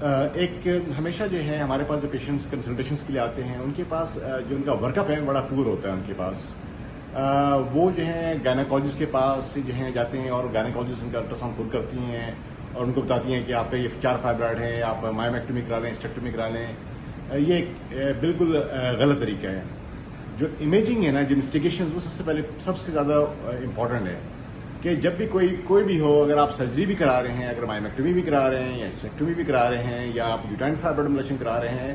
ایک ہمیشہ جو ہے ہمارے پاس جو پیشنٹس کنسلٹیشنس کے لیے آتے ہیں ان کے پاس جو ان کا ورک اپ ہے بڑا پور ہوتا ہے ان کے پاس. وہ جو ہیں گائنیکالوجسٹ کے پاس جو ہیں جاتے ہیں اور گائنیکالوجسٹ ان کا الٹرا ساؤنڈ خود کرتی ہیں اور ان کو بتاتی ہیں کہ آپ کا یہ 4 فائبرائڈ ہے, آپ مائومیکٹومی کرا لیں, اسٹیکٹومی کرا لیں. یہ بالکل غلط طریقہ ہے. جو امیجنگ ہے نا, جو انویسٹیگیشن, وہ سب سے زیادہ امپورٹنٹ ہے کہ جب بھی کوئی بھی ہو, اگر آپ سرجری بھی کرا رہے ہیں, اگر مائومیکٹومی بھی کرا رہے ہیں یا اسٹیکٹومی بھی کرا رہے ہیں یا آپ یوٹرائن فائبرائڈ ایبلیشن کرا رہے ہیں,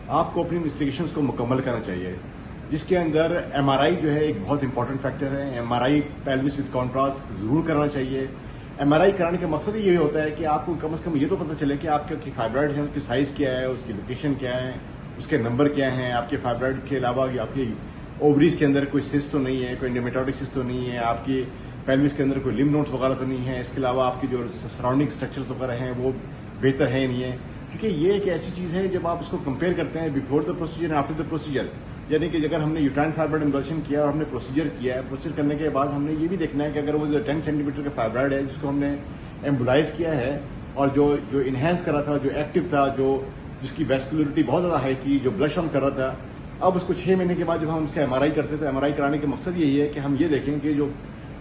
آپ کو اپنی انویسٹیگیشنس کو مکمل کرنا چاہیے, جس کے اندر ایم آر آئی جو ہے ایک بہت امپورٹنٹ فیکٹر ہے. M R I pelvis with contrast ضرور کرنا چاہیے. ایم آر آئی کرانے کا مقصد یہ ہوتا ہے کہ آپ کو کم از کم یہ تو پتہ چلے کہ آپ کے فائبرائڈ ہیں, اس کی سائز کیا ہے, اس کی لوکیشن کیا ہے, اس کے نمبر کیا ہیں. آپ کے فائبرائڈ کے علاوہ آپ کی اووریز کے اندر کوئی سسٹ تو نہیں ہے, کوئی نیمیٹوڈک سسٹ تو نہیں ہے, آپ کی پیلوس کے اندر کوئی لم نوٹس وغیرہ تو نہیں ہے. اس کے علاوہ آپ کی جو سراؤنڈنگ اسٹرکچرس وغیرہ ہیں وہ بہتر ہے نہیں ہے, کیونکہ یہ ایک ایسی چیز ہے جب آپ اس کو کمپیئر کرتے ہیں before the procedure and after the procedure. یعنی کہ اگر ہم نے یوٹرائن فائبرائڈ ایبلیشن کیا اور ہم نے پروسیجر کیا ہے, پروسیجر کرنے کے بعد ہم نے یہ بھی دیکھنا ہے کہ اگر وہ جو 10 سینٹی میٹر کا فائبرائڈ ہے جس کو ہم نے ایمبولائز کیا ہے اور جو انہینس کرا تھا, جو ایکٹیو تھا, جس کی ویسکولرٹی بہت زیادہ ہائی تھی, جو بلش آن کر رہا تھا, اب اس کو 6 مہینے کے بعد جب ہم اس کا ایم آر آئی کرتے تھے, ایم آر آئی کرانے کا مقصد یہی ہے کہ ہم یہ دیکھیں کہ جو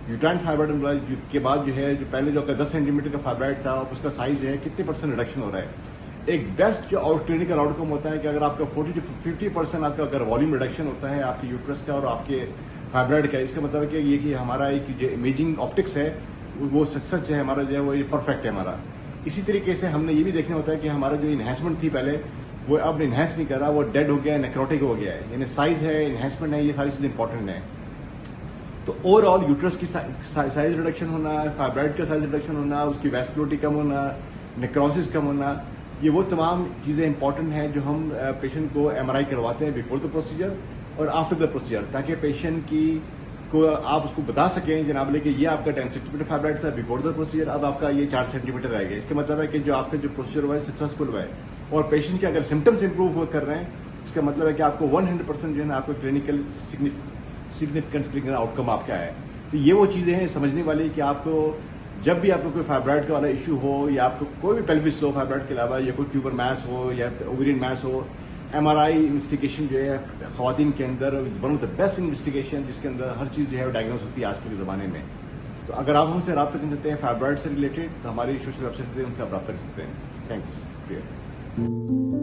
یوٹرائن فائبرائڈ کے بعد جو ہے, جو پہلے جو 10 سینٹی میٹر کا فائبرائڈ تھا, اس کا سائز جو ہے کتنے % ریڈکشن ہو رہا ہے. ایک بیسٹ جو کلینکل آؤٹ کم ہوتا ہے کہ اگر آپ کا 40 to 50% آپ کا اگر والیوم ریڈکشن ہوتا ہے آپ کی یوٹرس کا اور آپ کے فائبرائڈ کا, اس کا مطلب ہے کہ یہ کہ ہمارا ایک جو امیجنگ آپٹکس ہے وہ سکسیس جو ہے ہمارا جو ہے وہ یہ پرفیکٹ ہے ہمارا. اسی طریقے سے ہم نے یہ بھی دیکھنا ہوتا ہے کہ ہمارا جو انہینسمنٹ تھی پہلے وہ اب انہینس نہیں کر رہا, وہ ڈیڈ ہو گیا ہے, نیکروٹک ہو گیا ہے. یعنی سائز ہے, انہینسمنٹ ہے, یہ ساری چیزیں امپورٹنٹ ہیں. تو اوور آل یوٹرس کی سائز ریڈکشن ہونا, فائبرائڈ کا سائز ریڈکشن ہونا, اس کی ویسکولرٹی کم ہونا, نیکروسس کم ہونا, یہ وہ تمام چیزیں امپورٹنٹ ہیں جو ہم پیشنٹ کو ایم آر آئی کرواتے ہیں بیفور دا پروسیجر اور آفٹر دا پروسیجر, تاکہ پیشنٹ کو آپ اس کو بتا سکیں جناب لے کہ یہ آپ کا 10 سینٹی میٹر فائبرائڈ تھا بیفور دا پروسیجر, اب آپ کا یہ 4 سینٹی میٹر رہ گیا. اس کا مطلب ہے کہ جو آپ کا جو پروسیجر ہوا ہے سکسیزفل ہوا ہے اور پیشنٹ کے اگر سمٹمس امپروو کر رہے ہیں, اس کا مطلب ہے کہ آپ کو 100% جو ہے نا آپ کو کلینکل سگنیفیکنس کلینکل آؤٹ کم آپ کا ہے. تو یہ وہ چیزیں ہیں سمجھنے والی کہ آپ کو جب بھی آپ کو کوئی فائبرائڈ کا والا ایشو ہو یا آپ کو کوئی بھی پیلوس ہو فائبرائڈ کے علاوہ, یا کوئی ٹیوبر میس ہو یا اوورین میس ہو, ایم آر آئی انویسٹیگیشن جو ہے خواتین کے اندر is one of the best investigation, جس کے اندر ہر چیز جو ہے وہ ڈائگنوز ہوتی ہے آج کے زمانے میں. تو اگر آپ ہم سے رابطہ کر سکتے ہیں فائبرائڈ سے ریلیٹڈ, تو ہماری سوشل ویب سائٹ سے ان سے آپ رابطہ کر سکتے ہیں. تھینکس.